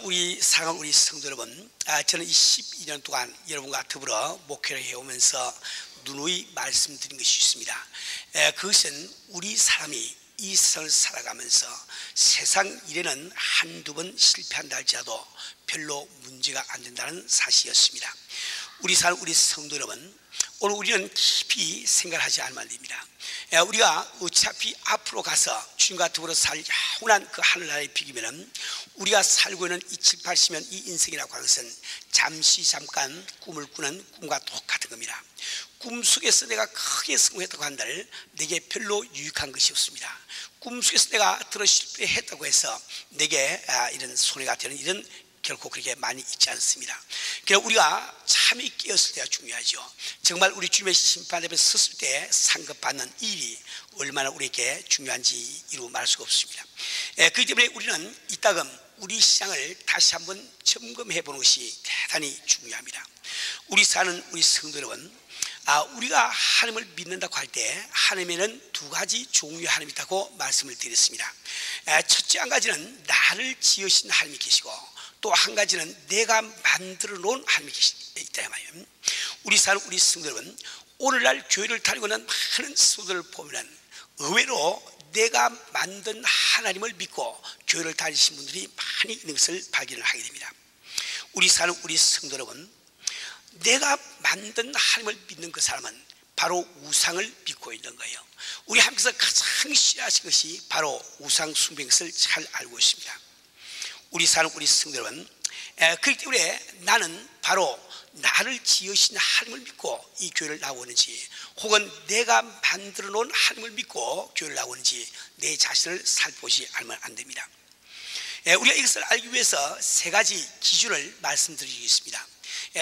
우리 사랑하는 우리 성도 여러분, 저는 이 12년 동안 여러분과 더불어 목회를 해오면서 누누이 말씀드린 것이 있습니다. 그것은 우리 사람이 이 세상을 살아가면서 세상 일에는 한두 번 실패한다 할지라도 별로 문제가 안 된다는 사실이었습니다. 우리 사랑하는 우리 성도 여러분, 오늘 우리는 깊이 생각하지 않으면 안 됩니다. 우리가 어차피 앞으로 가서 주님과 더불어 살 영원한 그 하늘나라에 비기면은 우리가 살고 있는 이 7, 80년 이 인생이라고 하는 것은 잠깐 꿈을 꾸는 꿈과 똑같은 겁니다. 꿈속에서 내가 크게 성공했다고 한들 내게 별로 유익한 것이 없습니다. 꿈속에서 내가 들어 실패했다고 해서 내게 이런 손해가 되는 일은 결코 그렇게 많이 있지 않습니다. 그래서 우리가 잠이 깨었을 때가 중요하죠. 정말 우리 주님의 심판 앞에 섰을 때 상급받는 일이 얼마나 우리에게 중요한지 이루 말할 수가 없습니다. 그렇기 때문에 우리는 이따금 우리 신앙을 다시 한번 점검해 보는 것이 대단히 중요합니다. 우리 사는 우리 성도 여러분, 우리가 하나님을 믿는다고 할 때 하나님에는 두 가지 종류의 하나님이 있다고 말씀을 드렸습니다. 첫째 한 가지는 나를 지으신 하나님이 계시고, 또 한 가지는 내가 만들어 놓은 하나님이 있다 말이에요. 우리 사는 우리 성도 여러분, 오늘날 교회를 다니고 있는 많은 성도들을 보면 의외로 내가 만든 하나님을 믿고 교회를 다니신 분들이 많이 있는 것을 발견을 하게 됩니다. 우리 사는 우리 성도 여러분, 내가 만든 하나님을 믿는 그 사람은 바로 우상을 믿고 있는 거예요. 우리 하나님께서 가장 싫어하신 것이 바로 우상 숭배인 것을 잘 알고 있습니다. 우리 사는 우리 성도 여러분, 그렇기 때문에 나는 바로 나를 지으신 하나님을 믿고 이 교회를 나오는지, 혹은 내가 만들어 놓은 하나님을 믿고 교회를 나오는지 내 자신을 살펴보지 않으면 안 됩니다. 우리가 이것을 알기 위해서 세 가지 기준을 말씀드리겠습니다.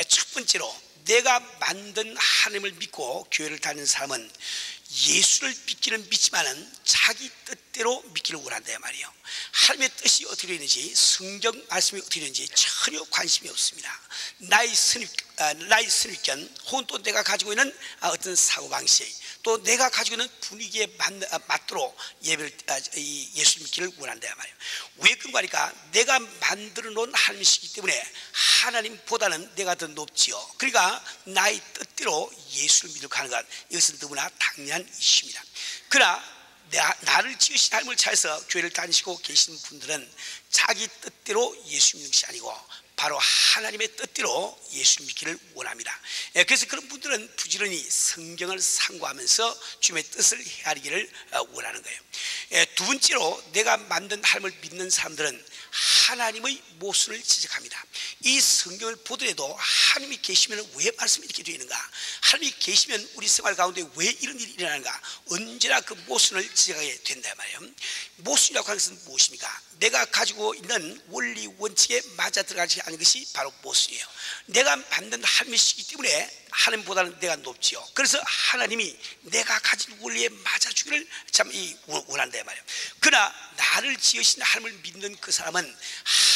첫 번째로, 내가 만든 하나님을 믿고 교회를 다니는 사람은 예수를 믿기는 믿지만은 자기 뜻대로 믿기를 원한다 말이에요. 하나님의 뜻이 어떻게 되는지, 성경 말씀이 어떻게 되는지 전혀 관심이 없습니다. 나의 선입견, 혹은 또 내가 가지고 있는 어떤 사고방식, 또 내가 가지고 있는 분위기에 맞도록 예수를 믿기를 원한다 말이에요. 왜 그런가 하니까 내가 만들어 놓은 하나님이시기 때문에 하나님보다는 내가 더 높지요. 그러니까 나의 뜻대로 예수를 믿으려고 하는 것, 이것은 너무나 당연한 이슈입니다. 그러나 나를 지으신 하나님을 찾아서 교회를 다니시고 계시는 분들은 자기 뜻대로 예수 믿는 것이 아니고 바로 하나님의 뜻대로 예수 믿기를 원합니다. 그래서 그런 분들은 부지런히 성경을 상고하면서 주님의 뜻을 헤아리기를 원하는 거예요. 두 번째로, 내가 만든 하나님을 믿는 사람들은 하나님의 모순을 지적합니다. 이 성경을 보더라도 하나님이 계시면 왜 말씀이 이렇게 되어 있는가, 하나님이 계시면 우리 생활 가운데 왜 이런 일이 일어나는가, 언제나 그 모순을 지적하게 된다 말이에요. 모순이라고 하는 것은 무엇입니까? 내가 가지고 있는 원리 원칙에 맞아 들어가지 않은 것이 바로 모순이에요. 내가 만든 하나님이시기 때문에 하나님보다는 내가 높지요. 그래서 하나님이 내가 가진 원리에 맞아주기를 참 원한다 말이에요. 그러나 나를 지으신 하나님을 믿는 그 사람은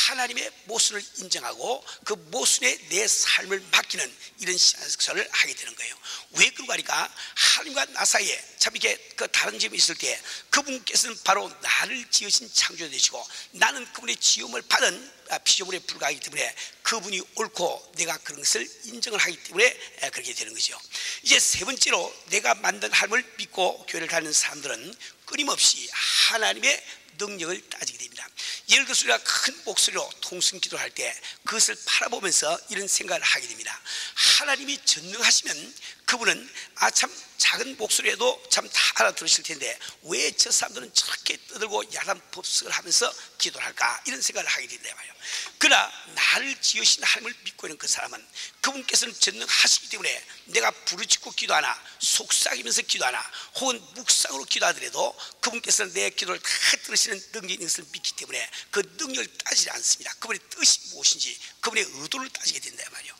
하나님의 모순을 인정하고 그 모순에 내 삶을 맡기는 이런 신앙생활을 하게 되는 거예요. 왜 그런가 하니까 하나님과 나 사이에 참 이게 그 다른 점이 있을 때 그분께서는 바로 나를 지으신 창조자 되시고, 나는 그분의 지음을 받은 피조물에 불과하기 때문에 그분이 옳고 내가 그런 것을 인정을 하기 때문에 그렇게 되는 거죠. 이제 세 번째로, 내가 만든 하나님을 믿고 교회를 다니는 사람들은 끊임없이 하나님의 능력을 따지게 됩니다. 예를 들어서 우리가 큰 목소리로 통성기도를 할 때 그것을 바라보면서 이런 생각을 하게 됩니다. 하나님이 전능하시면 그분은 참 작은 목소리에도 참 다 알아들으실 텐데 왜 저 사람들은 저렇게 떠들고 야단 법석을 하면서 기도를 할까, 이런 생각을 하게 된다 말이에요. 그러나 나를 지으신 하나님을 믿고 있는 그 사람은 그분께서는 전능하시기 때문에 내가 부르짖고 기도하나, 속삭이면서 기도하나, 혹은 묵상으로 기도하더라도 그분께서는 내 기도를 다 들으시는 능력이 있는 것을 믿기 때문에 그 능력을 따지지 않습니다. 그분의 뜻이 무엇인지, 그분의 의도를 따지게 된다 말이에요.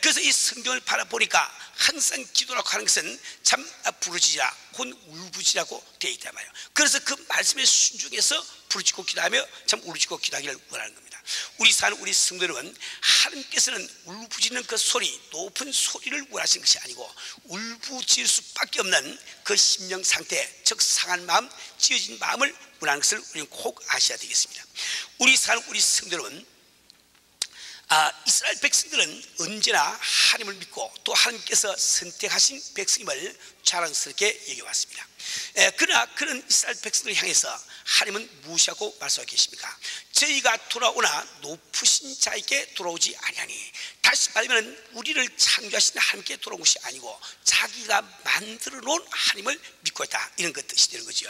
그래서 이 성경을 바라보니까 항상 기도라고 하는 것은 참 부르짖으라, 혹은 울부짖으라고 되어 있단 말이에요. 그래서 그 말씀에 순종해서 부르짖고 기도하며 참 울부짖고 기도하기를 원하는 겁니다. 우리 사는 우리 성도 여러분, 하나님께서는 울부짖는 그 소리, 높은 소리를 원하시는 것이 아니고 울부짖을 수밖에 없는 그 심령 상태, 즉 상한 마음, 찢어진 마음을 원하는 것을 우리는 꼭 아셔야 되겠습니다. 우리 사는 우리 성도 여러분, 이스라엘 백성들은 언제나 하나님을 믿고 또 하나님께서 선택하신 백성임을 자랑스럽게 여겨왔습니다. 그러나 그런 이스라엘 백성들을 향해서 하나님은 무엇이라고 말씀하고 계십니까? 저희가 돌아오나 높으신 자에게 돌아오지 아니하니, 다시 말하면 우리를 창조하신 하나님께 돌아온 것이 아니고 자기가 만들어 놓은 하나님을 믿고 있다, 이런 것 뜻이 되는 거죠.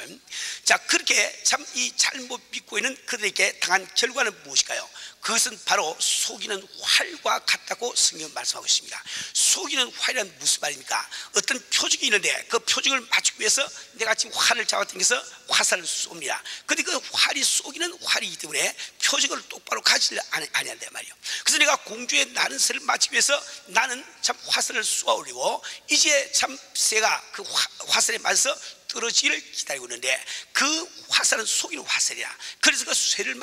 자, 그렇게 참 이 잘못 믿고 있는 그들에게 당한 결과는 무엇일까요? 그것은 바로 속이는 활과 같다고 성경은 말씀하고 있습니다. 속이는 활이란 무슨 말입니까? 어떤 표적이 있는데 그 표적을 맞추기 위해서 내가 지금 활을 잡아당겨서 화살을 쏩니다. 그런데 그 활이 속이는 활이기 때문에 표적을 똑바로 가지를 아니한단 말이에요. 그래서 내가 공주의 나는 새를 맞추기 위해서 나는 참 화살을 쏘아 올리고 이제 참 새가 그 화살에 맞아서 떨어지기를 기다리고 있는데 그 화살은 속이는 화살이야. 그래서 그 새를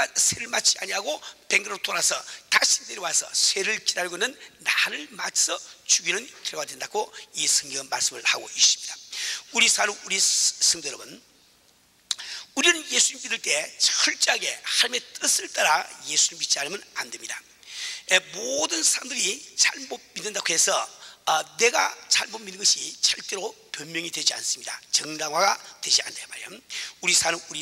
맞지 아니하고 뱅그로 돌아서 다시 내려와서 새를 기다리고 있는 나를 맞춰서 죽이는 결과가 된다고 이 성경은 말씀을 하고 있습니다. 우리 성도 여러분, 우리는 예수님 믿을 때 철저하게 하나님의 뜻을 따라 예수를 믿지 않으면 안 됩니다. 모든 사람들이 잘못 믿는다고 해서 내가 잘못 믿는 것이 절대로 변명이 되지 않습니다. 정당화가 되지 않는단 말이에요. 우리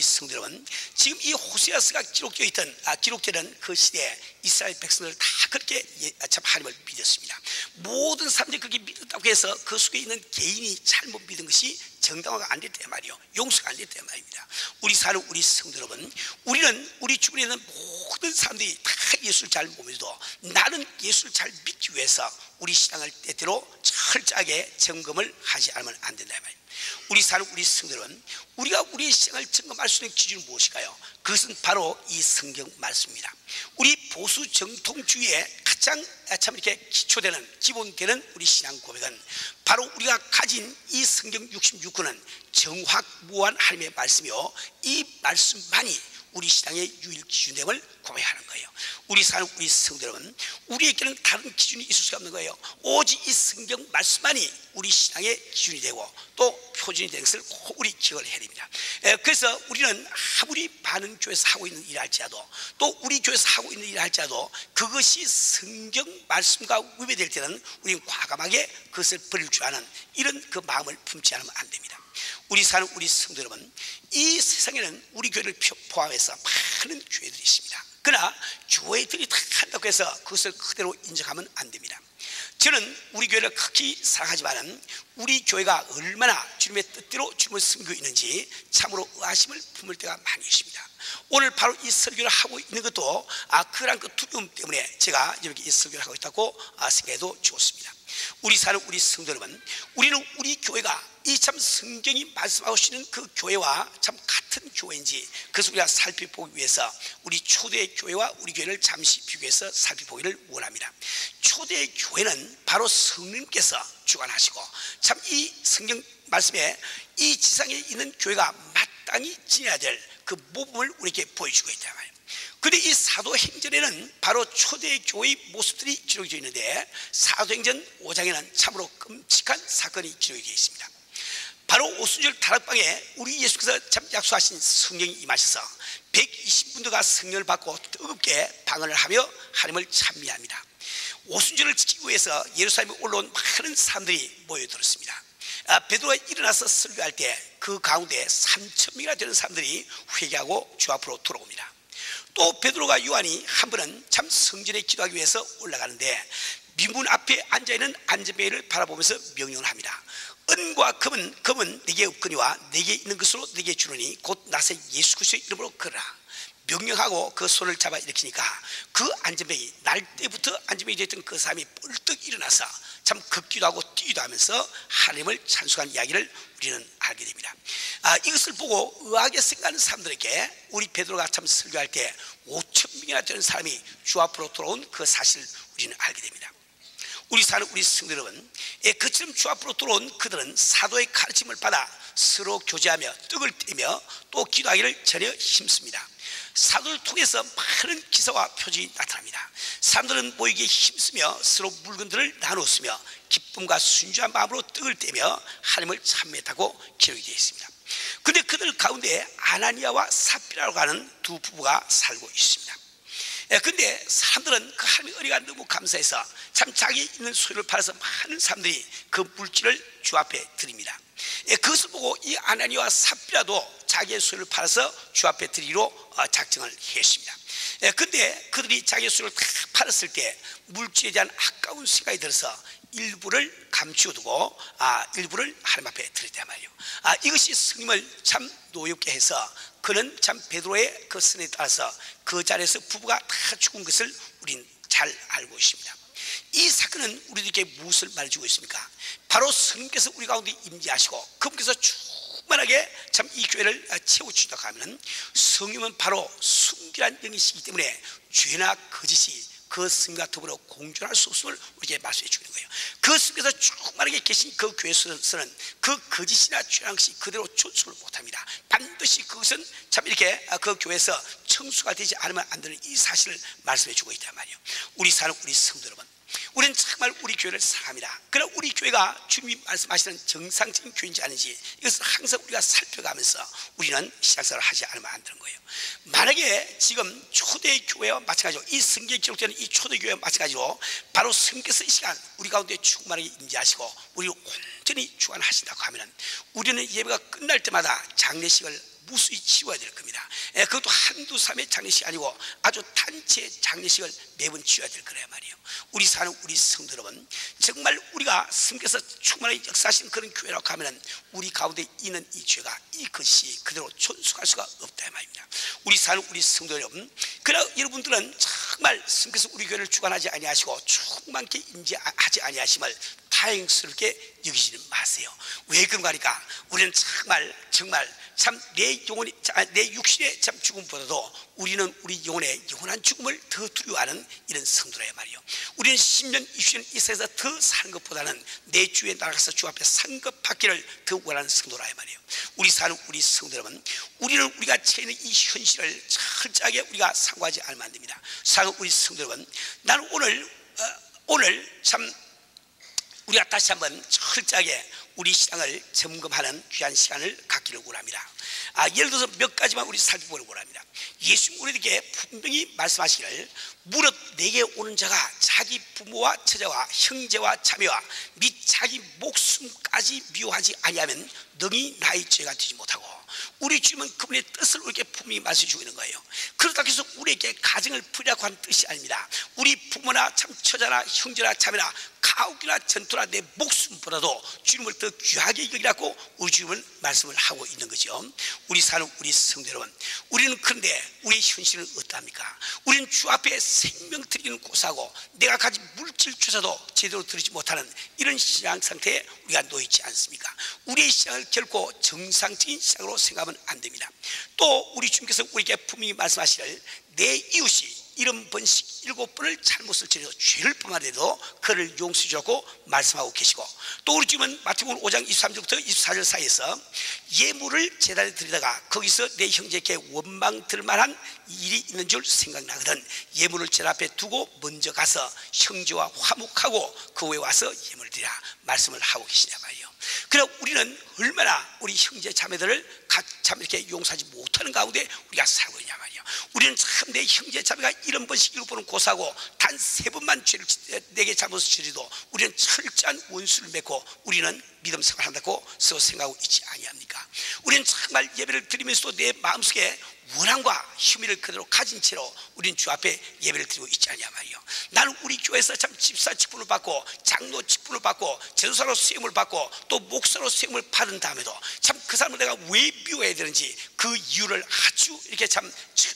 성도 여러분, 지금 이 호세아서가 기록되는 그 시대에 이스라엘 백성들 다 그렇게 참 하나님을 믿었습니다. 모든 사람들이 그렇게 믿었다고 해서 그 속에 있는 개인이 잘못 믿은 것이 정당화가 안 됐단 말이에요. 용서가 안 됐단 말입니다. 우리 성도 여러분, 우리는 우리 주변에 있는 모든 사람들이 다 예수를 잘 보면서도 나는 예수를 잘 믿기 위해서 우리 신앙을 때때로 철저하게 점검을 하지 않으면 안 된다 말이에요. 우리 성도 여러분, 우리가 우리의 신앙을 점검할 수 있는 기준은 무엇일까요? 그것은 바로 이 성경 말씀입니다. 우리 보수 정통주의에 가장 참 이렇게 기초되는 기본되는 우리 신앙 고백은 바로 우리가 가진 이 성경 66권은 정확무한 하나님의 말씀이요, 이 말씀만이 우리 신앙의 유일 기준됨을 고백하는 거예요. 우리 성도 여러분, 우리에게는 다른 기준이 있을 수가 없는 거예요. 오직 이 성경 말씀만이 우리 신앙의 기준이 되고 또 표준이 되는 것을 우리 기억을 해야 됩니다. 그래서 우리는 아무리 많은 교회에서 하고 있는 일을 할지라도 또 우리 교회에서 하고 있는 일을 할지라도 그것이 성경 말씀과 위배될 때는 우리는 과감하게 그것을 버릴 줄 아는 이런 그 마음을 품지 않으면 안 됩니다. 우리 성도 여러분, 이 세상에는 우리 교회를 포함해서 많은 교회들이 있습니다. 그러나 교회들이 다 한다고 해서 그것을 그대로 인정하면 안 됩니다. 저는 우리 교회를 극히 사랑하지만 우리 교회가 얼마나 주님의 뜻대로 주님을 섬기고 있는지 참으로 의아심을 품을 때가 많이 있습니다. 오늘 바로 이 설교를 하고 있는 것도 그런 그 두려움 때문에 제가 이렇게 이 설교를 하고 있다고 생각해도 좋습니다. 우리 성도 여러분, 우리는 우리 교회가 이 참 성경이 말씀하고 있는 그 교회와 참 같은 교회인지 그것을 우리가 살펴보기 위해서 우리 초대 교회와 우리 교회를 잠시 비교해서 살펴보기를 원합니다. 초대 교회는 바로 성령께서 주관하시고 참 이 성경 말씀에 이 지상에 있는 교회가 마땅히 지내야 될 그 모범을 우리에게 보여주고 있다 말이에요. 그런데 이 사도행전에는 바로 초대 교회의 모습들이 기록되어 있는데 사도행전 5장에는 참으로 끔찍한 사건이 기록되어 있습니다. 바로 오순절 다락방에 우리 예수께서 참 약속하신 성령이 임하셔서 120분도가 성령을 받고 뜨겁게 방언을 하며 하나님을 찬미합니다. 오순절을 지키기 위해서 예루살렘에 올라온 많은 사람들이 모여들었습니다. 베드로가 일어나서 설교할 때 그 가운데 3,000명이나 되는 사람들이 회개하고 주 앞으로 돌아옵니다. 또 베드로가 요한이 한 번은 참 성전에 기도하기 위해서 올라가는데 미문 앞에 앉아있는 안전뱅이를 바라보면서 명령을 합니다. 은과 금은 내게 없거니와 내게 있는 것으로 내게 주노니 곧 나세 예수 그리스도의 이름으로 걸으라. 명령하고 그 손을 잡아 일으키니까 그 안전뱅이, 날 때부터 안전뱅이 되었던 그 사람이 뻘떡 일어나서 참 걷기도 하고 뛰기도 하면서 하나님을 찬송한 이야기를 우리는 알게 됩니다. 이것을 보고 의아하게 생각하는 사람들에게 우리 베드로가 참 설교할 때 5,000명이나 되는 사람이 주 앞으로 돌아온 그 사실을 우리는 알게 됩니다. 우리 성도 여러분, 그처럼 주 앞으로 돌아온 그들은 사도의 가르침을 받아 서로 교제하며 떡을 떼며 또 기도하기를 전혀 힘씁니다. 사도를 통해서 많은 기사와 표적이 나타납니다. 사람들은 모이기에 힘쓰며 서로 물건들을 나누었으며 기쁨과 순수한 마음으로 떡을 떼며 하나님을 찬미했다고 기록이 되어 있습니다. 그런데 그들 가운데 아나니아와 삽비라라고 하는 두 부부가 살고 있습니다. 근데 사람들은 그 하나님의 은혜가 너무 감사해서 참 자기 있는 소유를 팔아서 많은 사람들이 그 물질을 주 앞에 드립니다. 그것을 보고 이 아나니와 삽비라도 자기의 소유를 팔아서 주 앞에 드리기로 작정을 했습니다. 근데 그들이 자기의 소유를 다 팔았을 때 물질에 대한 아까운 생각이 들어서 일부를 감추어두고 일부를 하나님 앞에 드렸단 말이에요. 이것이 스님을 참 노엽게 해서 그는 참 베드로의 그 선에 따라서 그 자리에서 부부가 다 죽은 것을 우린 잘 알고 있습니다. 이 사건은 우리들에게 무엇을 말해주고 있습니까? 바로 스님께서 우리 가운데 임재하시고 그분께서 충만하게 참 이 교회를 채워주신다고 하면 성령은 바로 순결한 영이시기 때문에 죄나 거짓이 그 스님과 더불어 공존할 수 없음을 우리에게 말씀해 주는 거예요. 그 스님께서 충만하게 계신 그 교회에서는 그 거짓이나 죄나 것이 그대로 존속을 못합니다. 반드시 그것은 참 이렇게 그 교회에서 청수가 되지 않으면 안 되는 이 사실을 말씀해 주고 있단 말이에요. 우리 사는 우리 성도 여러분, 우리는 정말 우리 교회를 사랑합니다. 그러나 우리 교회가 주님이 말씀하시는 정상적인 교회인지 아닌지 이것을 항상 우리가 살펴가면서 우리는 신앙생활을 하지 않으면 안 되는 거예요. 만약에 지금 초대교회와 마찬가지로 이 성경에 기록되는 이 초대교회와 마찬가지로 바로 성령께서 이 시간 우리 가운데 충만하게 임재하시고 우리를 온전히 주관하신다고 하면 우리는 예배가 끝날 때마다 장례식을 무수히 치워야 될 겁니다. 그것도 한두 삼의 장례식이 아니고 아주 단체 장례식을 매번 치워야 될 거란 말이에요. 우리 사는 우리 성도 여러분, 정말 우리가 성께서 충만하게 역사하신 그런 교회라고 하면 우리 가운데 있는 이 죄가 이 것이 그대로 존속할 수가 없다 말입니다. 우리 사는 우리 성도 여러분, 그러나 여러분들은 정말 성께서 우리 교회를 주관하지 아니하시고 충만케 임재하지 아니하심을 다행스럽게 여기지는 마세요. 왜 그런가 하니까 우리는 정말 참 내 육신의 참 죽음보다도 우리는 우리 영혼의 영원한 죽음을 더 두려워하는 이런 성도라야 말이요. 우리는 10년 20년 이 세상에서 더 사는 것보다는 내 주에 나아가서 주 앞에 상급받기를 더 원하는 성도라야 말이요. 우리 사는 우리 성도 여러분, 우리는 우리가 처해 있는 이 현실을 철저하게 우리가 상고하지 않으면 안 됩니다. 사는 우리 성도 여러분, 나는 오늘 참 우리가 다시 한번 철저하게 우리 신앙을 점검하는 귀한 시간을 갖기를 원합니다. 예를 들어서 몇 가지만 우리 살펴보려고 원합니다. 예수님 우리에게 분명히 말씀하시기를 무릇 내게 오는 자가 자기 부모와 처자와 형제와 자매와 및 자기 목숨까지 미워하지 아니하면 능히 나의 죄가 되지 못하고, 우리 주님은 그분의 뜻을 우리에게 분명히 말씀해 주고 있는 거예요. 그렇다고 해서 우리에게 가정을 부리라고 하는 뜻이 아닙니다. 우리 부모나 참 처자나 형제나 자매나 가옥이나 전투나 내 목숨보다도 주님을 더 귀하게 여기라고 우리 주님은 말씀을 하고 있는 거죠. 우리 사는 우리 성도 여러분, 우리는 그런데 우리의 현실은 어떠합니까? 우리는 주 앞에 생명 드리는 고사하고 내가 가진 물질조차도 제대로 드리지 못하는 이런 신앙 상태에 우리가 놓이지 않습니까? 우리의 신앙을 결코 정상적인 신앙으로 생각하면 안 됩니다. 또 우리 주님께서 우리에게 분명히 말씀하시기를 내 이웃이 70번씩 7번을 잘못을 저질러서 죄를 범하더라도 그를 용서해 주라고 말씀하고 계시고, 또 우리 주님은 마태복음 5장 23절부터 24절 사이에서 예물을 제단에 드리다가 거기서 내 형제에게 원망 들 만한 일이 있는 줄 생각나거든 예물을 제단 앞에 두고 먼저 가서 형제와 화목하고 그 후에 와서 예물을 드리라 말씀을 하고 계시냐 말이에요. 그럼 우리는 얼마나 우리 형제 자매들을 참 이렇게 용서하지 못하는 가운데 우리가 살고 있냐 말이에요. 우리는 참 내 형제 자매가 70번씩 7번은 고사하고 단 3번만 죄를 내게 잘못을 저지도 우리는 철저한 원수를 맺고 우리는 믿음 생활을 한다고 서로 생각하고 있지 아니합니까? 우리는 정말 예배를 드리면서도 내 마음속에 원함과 혐의를 그대로 가진 채로 우리는 주 앞에 예배를 드리고 있지 않냐 말이요. 나는 우리 교회에서 참 집사 직분을 받고 장로 직분을 받고 제도사로 수임을 받고 또 목사로 수임을 받은 다음에도 참 그 사람을 내가 왜 미워해야 되는지 그 이유를 아주 이렇게 참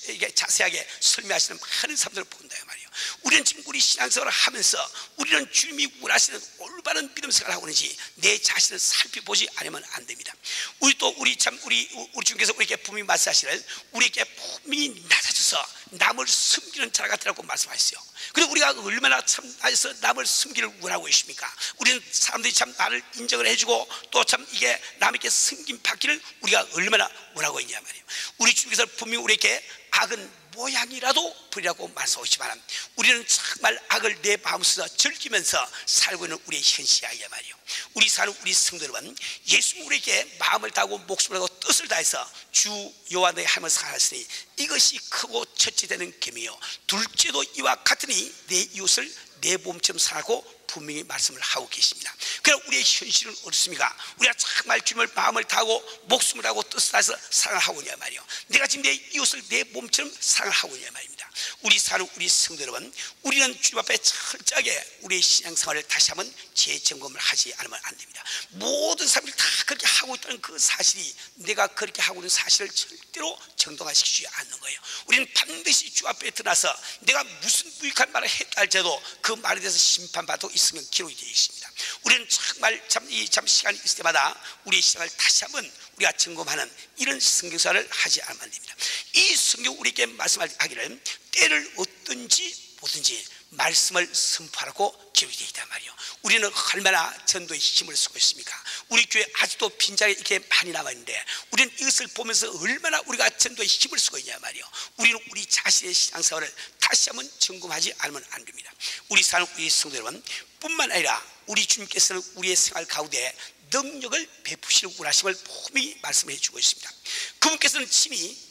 이게 자세하게 설명하시는 많은 사람들을 본다 말이요. 우리는 지금 우리 신앙생활을 하면서 우리는 주님이 원하시는 올바른 믿음 생활을 하고 있는지 내 자신을 살펴보지 않으면 안 됩니다. 우리 주님께서 우리에게 분명히 말씀하시는 우리에게 분명히 낮아져서 남을 섬기는 자가 같으라고 말씀하셨어요. 그리고 우리가 얼마나 참 낮아서 남을 섬기를 원하고 있습니까? 우리는 사람들이 참 나를 인정을 해주고 또 참 이게 남에게 섬김 받기를 우리가 얼마나 원하고 있냐 말이에요. 우리 주님께서 분명히 우리에게 악은 모양이라도 버리라고 말씀하시지만 우리는 정말 악을 내 마음속에서 즐기면서 살고 있는 우리의 현실이야 말이요. 우리 사는 우리 성도 여러분, 예수 우리에게 마음을 다하고 목숨을 다하고 뜻을 다해서 주 여호와 너의 하나님을 사랑하시니 이것이 크고 첫째 되는 계명이요 둘째도 이와 같으니 내 이웃을 내 몸처럼 사랑하고 분명히 말씀을 하고 계십니다. 그럼 우리의 현실은 어떻습니까? 우리가 정말 주님을 마음을 다하고 목숨을 다하고 뜻을 다해서 사랑을 하고 있냐 말이요. 내가 지금 내 이웃을 내 몸처럼 사랑을 하고 있냐 말입니다. 우리 사는 우리 성도 여러분, 우리는 주님 앞에 철저하게 우리의 신앙생활을 다시 한번 재점검을 하지 않으면 안 됩니다. 모든 사람들이 다 그렇게 하고 있다는 그 사실이 내가 그렇게 하고 있는 사실을 절대로 정당화시키지 않는 거예요. 우리는 반드시 주 앞에 드러나서 내가 무슨 무익한 말을 했다 할지라도 그 말에 대해서 심판받고 있으면 기록이 되어 있습니다. 우리는 정말 참 시간이 있을 때마다 우리의 신앙을 다시 한번 우리가 점검하는 이런 성경사를 하지 않으면 안 됩니다. 이 성경 우리에게 말씀하기를 때를 얻든지 보든지 말씀을 선포하라고 기록이 되어 있단 말이에요. 우리는 얼마나 전도에 힘을 쓰고 있습니까? 우리 교회 아직도 빈자리 이렇게 많이 남아있는데 우리는 이것을 보면서 얼마나 우리가 전도에 힘을 쓰고 있냐 말이에요. 우리는 우리 자신의 신앙생활을 다시 한번 점검하지 않으면 안 됩니다. 우리 사는 우리 성도 여러분 뿐만 아니라 우리 주님께서는 우리의 생활 가운데 능력을 베푸시는 원하심을 분명히 말씀해 주고 있습니다. 그분께서는 친히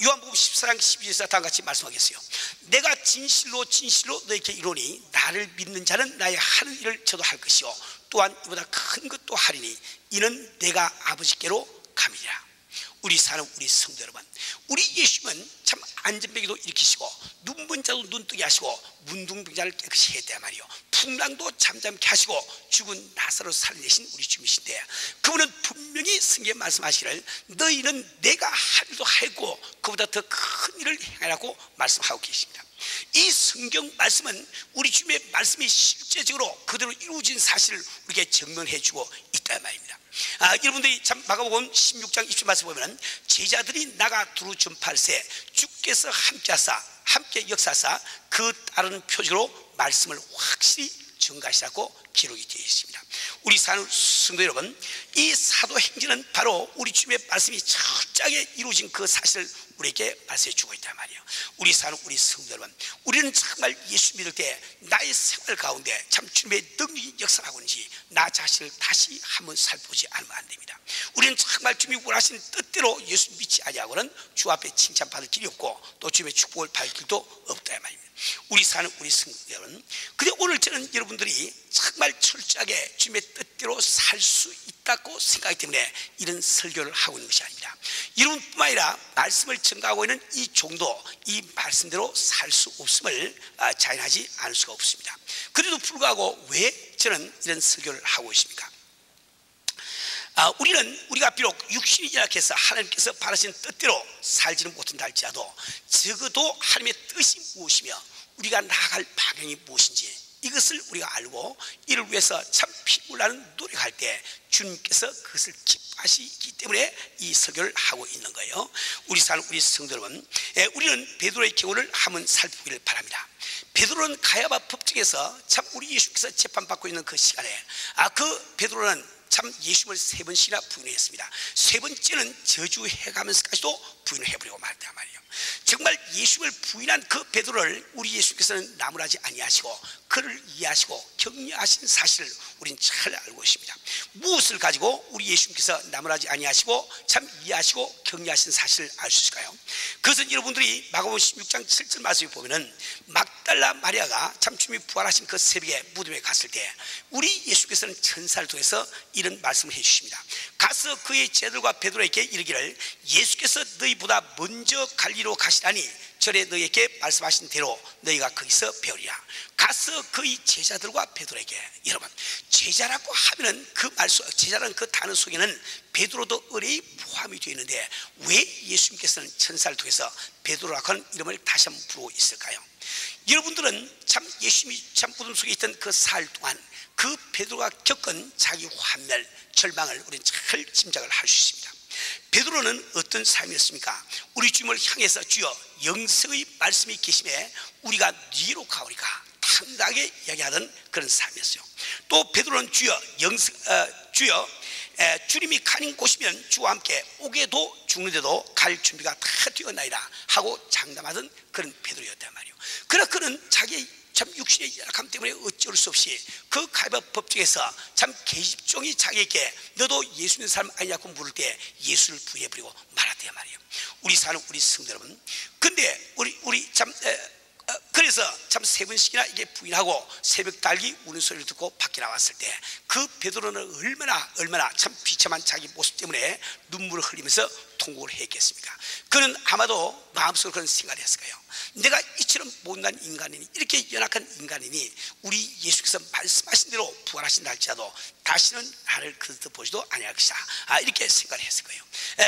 요한복음 14장 12절에서 다음과 같이 말씀하겠어요. 내가 진실로 너에게 이르노니 나를 믿는 자는 나의 하는 일을 저도 할 것이요 또한 이보다 큰 것도 하리니 이는 내가 아버지께로 감이라. 우리 사는 우리 성도 여러분, 우리 예수님은 참 안전병도 일으키시고 눈먼 자도 눈뜨게 하시고 문둥병자를 깨끗이 했단 말이요 풍랑도 잠잠케 하시고 죽은 나사로 살려내신 우리 주님이신데 그분은 분명히 성경에 말씀하시기를 너희는 내가 할 일도 하고 그보다 더 큰 일을 행하라고 말씀하고 계십니다. 이 성경 말씀은 우리 주님의 말씀이 실제적으로 그대로 이루어진 사실을 우리에게 증명해 주고 있단 말입니다. 여러분들이 참 마가복음 16장 20절 말씀 보면 제자들이 나가 두루 전파할세 주께서 함께 역사하사 그 따르는 표적으로 말씀을 확실히 증가하시라고 기록이 되어 있습니다. 우리 사는 성도 여러분, 이 사도행전은 바로 우리 주님의 말씀이 철저하게 이루어진 그 사실을 우리에게 말씀해 주고 있단 말이에요. 우리 사는 우리 성도 여러분, 우리는 정말 예수 믿을 때 나의 생활 가운데 참 주님의 능력이 역사하고 있는지 나 자신을 다시 한번 살펴보지 않으면 안 됩니다. 우리는 정말 주님이 원하시는 뜻대로 예수 믿지 아니하고는 주 앞에 칭찬받을 길이 없고 또 주님의 축복을 받을 길도 없다 말입니다. 우리 사는 우리 성도 여러분, 근데 오늘 저는 여러분들이 정말 철저하게 주님의 뜻대로 살 수 있다고 생각하기 때문에 이런 설교를 하고 있는 것이 아닙니다. 여러분뿐만 아니라 말씀을 증가하고 있는 이 종도 이 말씀대로 살 수 없음을 자인하지 않을 수가 없습니다. 그래도 불구하고 왜 저는 이런 설교를 하고 있습니까? 우리가 비록 육신이 연약해서 하나님께서 바라신 뜻대로 살지는 못한다 할지라도 적어도 하나님의 뜻이 무엇이며 우리가 나아갈 방향이 무엇인지 이것을 우리가 알고 이를 위해서 참 피를 나는 노력할 때 주님께서 그것을 기뻐하시기 때문에 이 설교를 하고 있는 거예요. 우리 사는 우리 성도 여러분, 우리는 베드로의 경우를 한번 살펴보기를 바랍니다. 베드로는 가야바 법정에서 참 우리 예수께서 재판받고 있는 그 시간에 그 베드로는 참 예수님을 3번씩이나 부인했습니다. 3번째는 저주해가면서까지도 부인을 해버리고 말았단 말이에요. 정말 예수님을 부인한 그 베드로를 우리 예수께서는 나무라지 아니하시고 그를 이해하시고 격려하신 사실을 우리는 잘 알고 있습니다. 무엇을 가지고 우리 예수님께서 나무라지 아니하시고 참 이해하시고 격려하신 사실을 알 수 있을까요? 그것은 여러분들이 마가복음 16장 7절 말씀에 보면은 막달라 마리아가 참 주님이 부활하신 그 새벽에 무덤에 갔을 때 우리 예수께서는 천사를 통해서 이런 말씀을 해주십니다. 가서 그의 제자들과 베드로에게 이르기를 예수께서 너희보다 먼저 갈리로 가시라니 절에 너희에게 말씀하신 대로 너희가 거기서 배우리라. 가서 그의 제자들과 베드로에게, 여러분 제자라고 하면은 제자라는 그 단어 속에는 베드로도 의뢰이 포함이 되어 있는데 왜 예수님께서는 천사를 통해서 베드로라고 하는 이름을 다시 한번 부르고 있을까요? 여러분들은 참 예수님이 참 무덤 속에 있던 그 사흘 동안 그 베드로가 겪은 자기 환멸, 절망을 우리는 잘 짐작을 할 수 있습니다. 베드로는 어떤 삶이었습니까? 우리 주님을 향해서 주여 영생의 말씀이 계심에 우리가 니로 가오리까 당당하게 이야기하던 그런 삶이었어요. 또 베드로는 주여 주님이 가는 곳이면 주와 함께 오게도 죽는데도 갈 준비가 다 되었나이다 하고 장담하던 그런 베드로였단 말이에요. 그러나 그는 자기의 참 육신의 열악함 때문에 어쩔 수 없이 그 가랴 법정에서 참 계집종이 자기에게 너도 예수 믿는 사람 아니냐고 물을 때 예수를 부인해버리고 말았단 말이에요. 우리 사는 우리 성도 여러분, 근데 우리 참 그래서 참 3번씩이나 이게 부인하고 새벽 달기 우는 소리를 듣고 밖에 나왔을 때 그 베드로는 얼마나 참 비참한 자기 모습 때문에 눈물을 흘리면서 통곡을 했겠습니까? 그는 아마도 마음속으로 그런 생각을 했을 거예요. 내가 이처럼 못난 인간이니, 이렇게 연약한 인간이니 우리 예수께서 말씀하신 대로 부활하신다 할지라도 다시는 나를 그릇 보지도 아니할 것이다, 이렇게 생각을 했을 거예요.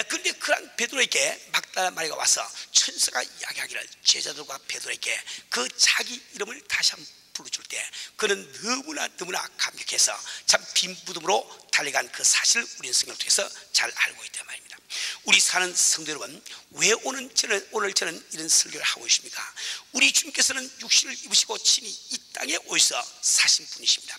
그런데 그런 베드로에게 막달라 마리아가 와서 천사가 이야기하기를 제자들과 베드로에게 그 자기 이름을 다시 한번 불러줄 때 그는 너무나 감격해서 참 빈 무덤으로 달려간 그 사실을 우리는 성경을 통해서 잘 알고 있단 말입니다. 우리 사는 성도 여러분, 왜 오늘 저는 이런 설교를 하고 있습니까? 우리 주님께서는 육신을 입으시고 친히 이 땅에 오셔서 사신 분이십니다.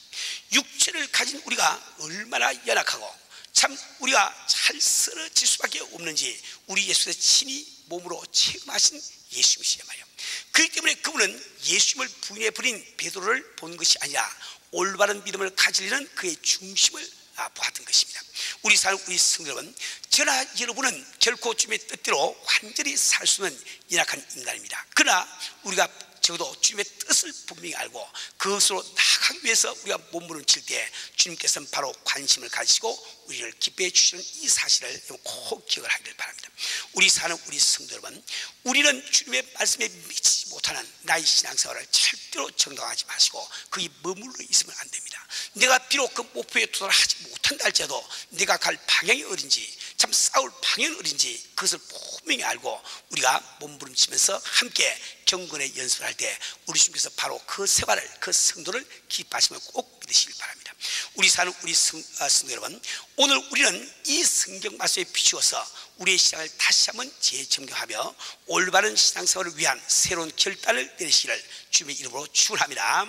육체를 가진 우리가 얼마나 연약하고 참 우리가 잘 쓰러질 수밖에 없는지 우리 예수께서 친히 몸으로 체험하신 예수님이시란 말이에요. 그렇기 때문에 그분은 예수님을 부인해버린 베드로를 본 것이 아니라 올바른 믿음을 가지려는 그의 중심을 보았던 것입니다. 우리 사는 우리 성도 여러분, 저나 여러분은 결코 주님의 뜻대로 완전히 살 수 없는 연약한 인간입니다. 그러나 우리가 적어도 주님의 뜻을 분명히 알고 그것으로 나아가기 위해서 우리가 몸부림칠 때 주님께서는 바로 관심을 가지시고 우리를 기뻐해 주시는 이 사실을 꼭 기억을 하기를 바랍니다. 우리 사는 우리 성도 여러분, 우리는 주님의 말씀에 미치지 못하는 나의 신앙생활을 절대로 정당하지 마시고 거기 머물러 있으면 안 됩니다. 내가 비록 그 목표에 도달하지 못한다 할지라도 내가 갈 방향이 어딘지, 참 싸울 방향이 어딘지 그것을 분명히 알고 우리가 몸부림치면서 함께 경건의 연습을 할 때 우리 주님께서 바로 그 생활을, 그 성도를 기뻐하심을 꼭 믿으시길 바랍니다. 우리 사는 우리 성도 여러분, 오늘 우리는 이 성경 말씀에 비추어서 우리의 신앙을 다시 한번 재점검하며 올바른 신앙생활을 위한 새로운 결단을 내리시기를 주님의 이름으로 축원합니다.